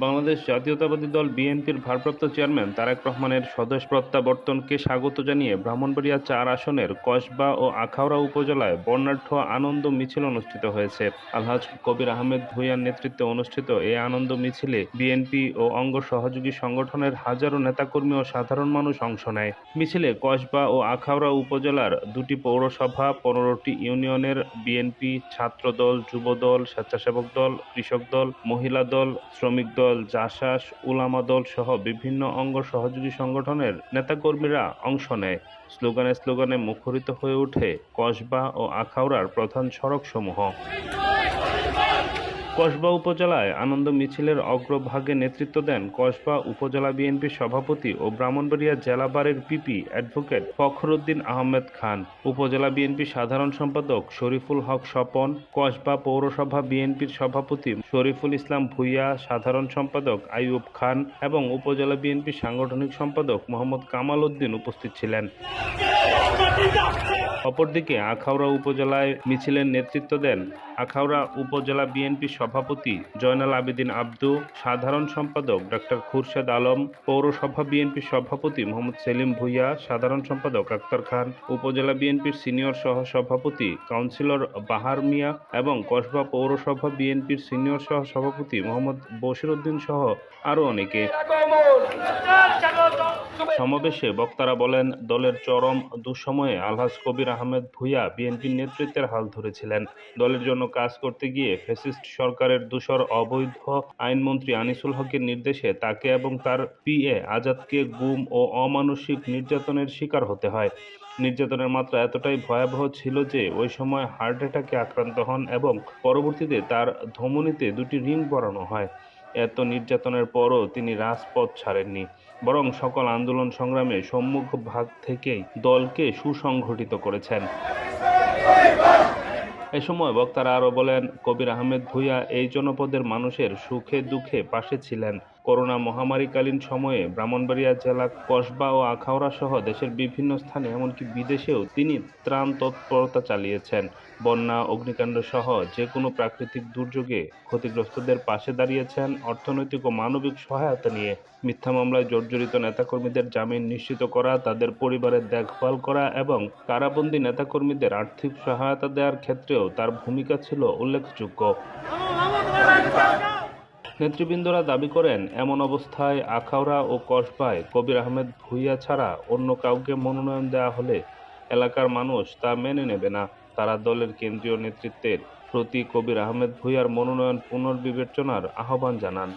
বাংলাদেশ জাতীয়তাবাদী দল বিএনপির ভারপ্রাপ্ত চেয়ারম্যান তারেক রহমানের স্বদেশ প্রত্যাবর্তনকে স্বাগত জানিয়ে ব্রাহ্মণবাড়িয়া-৪ আসনের কসবা ও আখাউড়া উপজেলায় বর্ণাঢ্য আনন্দ মিছিল অনুষ্ঠিত হয়েছে। আলহাজ কবির আহমেদ ভূঁইয়ার নেতৃত্বে অনুষ্ঠিত এই আনন্দ মিছিলে বিএনপি ও অঙ্গ সহযোগী সংগঠনের হাজারো নেতাকর্মী ও সাধারণ মানুষ অংশ নেয়। মিছিলে কসবা ও আখাউড়া উপজেলার ২টি পৌরসভা, ১৫টি ইউনিয়নের বিএনপি, ছাত্রদল, যুবদল, স্বেচ্ছাসেবক দল, কৃষক দল, মহিলা দল, শ্রমিক দল, জাসাস, উলামা দল সহ বিভিন্ন অঙ্গ সহযোগী সংগঠনের নেতাকর্মীরা অংশ নেয়। স্লোগানে স্লোগানে মুখরিত হয়ে ওঠে কসবা ও আখাউড়ার প্রধান সড়কসমূহ। কসবা উপজেলায় আনন্দ মিছিলের অগ্রভাগে নেতৃত্ব দেন কসবা উপজেলা বিএনপির সভাপতি ও ব্রাহ্মণবাড়িয়া জেলা বারের পিপি অ্যাডভোকেট ফখরুদ্দিন আহমেদ খান, উপজেলা বিএনপির সাধারণ সম্পাদক শরীফুল হক স্বপন, কসবা পৌরসভা বিএনপির সভাপতি শরীফুল ইসলাম ভূঁইয়া, সাধারণ সম্পাদক আইয়ুব খান এবং উপজেলা বিএনপির সাংগঠনিক সম্পাদক মোহাম্মদ কামাল উদ্দিন উপস্থিত ছিলেন। অপরদিকে আখাউড়া উপজেলায় মিছিলের নেতৃত্ব দেন আখাউড়া উপজেলা বিএনপির সভাপতি জয়নাল আবেদিন আব্দু, সাধারণ সম্পাদক ডাক্তার খুরশেদ আলম, পৌরসভা বিএনপির সভাপতি মোহাম্মদ সেলিম ভূঁইয়া, সাধারণ সম্পাদক আক্তার খান, উপজেলা বিএনপির সিনিয়র সহ সভাপতি কাউন্সিলর বাহার মিয়া এবং কসবা পৌরসভা বিএনপির সিনিয়র সহ সভাপতি মোহাম্মদ বশির উদ্দিন সহ আরও অনেকে। সমাবেশে বক্তারা বলেন, দলের চরম দুঃসময়ে আলহাজ কবির আহমেদ ভূঁইয়া বিএনপির নেতৃত্বের হাল ধরেছিলেন। দলের জন্য কাজ করতে গিয়ে ফ্যাসিস্ট সরকারের দূষর অবৈধ আইনমন্ত্রী আনিসুল হকের নির্দেশে তাকে এবং তার পিএ আজাদকে গুম ও অমানসিক নির্যাতনের শিকার হতে হয়। নির্যাতনের মাত্রা এতটাই ভয়াবহ ছিল যে ওই সময় হার্ট অ্যাটাকে আক্রান্ত হন এবং পরবর্তীতে তার ধমনীতে ২টি রিং পরানো হয়। এত নির্যাতনের পরও তিনি রাজপথ ছাড়েননি, বরং সকল আন্দোলন সংগ্রামে সম্মুখ ভাগ থেকেই দলকে সুসংগঠিত করেছেন। এ সময় বক্তারা আরও বলেন, কবির আহমেদ ভূঁইয়া এই জনপদের মানুষের সুখে দুঃখে পাশে ছিলেন। করোনা মহামারীকালীন সময়ে ব্রাহ্মণবাড়িয়া জেলা কসবা ও আখাউড়া সহ দেশের বিভিন্ন স্থানে এমনকি বিদেশেও তিনি ত্রাণ তৎপরতা চালিয়েছেন। বন্যা, অগ্নিকাণ্ড সহ যে কোনো প্রাকৃতিক দুর্যোগে ক্ষতিগ্রস্তদের পাশে দাঁড়িয়েছেন অর্থনৈতিক ও মানবিক সহায়তা নিয়ে। মিথ্যা মামলায় জর্জরিত নেতাকর্মীদের জামিন নিশ্চিত করা, তাদের পরিবারের দেখভাল করা এবং কারাবন্দী নেতাকর্মীদের আর্থিক সহায়তা দেওয়ার ক্ষেত্রেও তার ভূমিকা ছিল উল্লেখযোগ্য। নেতৃবৃন্দরা দাবি করেন, এমন অবস্থায় আখাউড়া ও কসবায় কবির আহমেদ ভূঁইয়া ছাড়া অন্য কাউকে মনোনয়ন দেওয়া হলে এলাকার মানুষ তা মেনে নেবে না। তারা দলের কেন্দ্রীয় নেতৃত্বের প্রতি কবির আহমেদ ভূঁইয়ার মনোনয়ন পুনর্বিবেচনার আহ্বান জানান।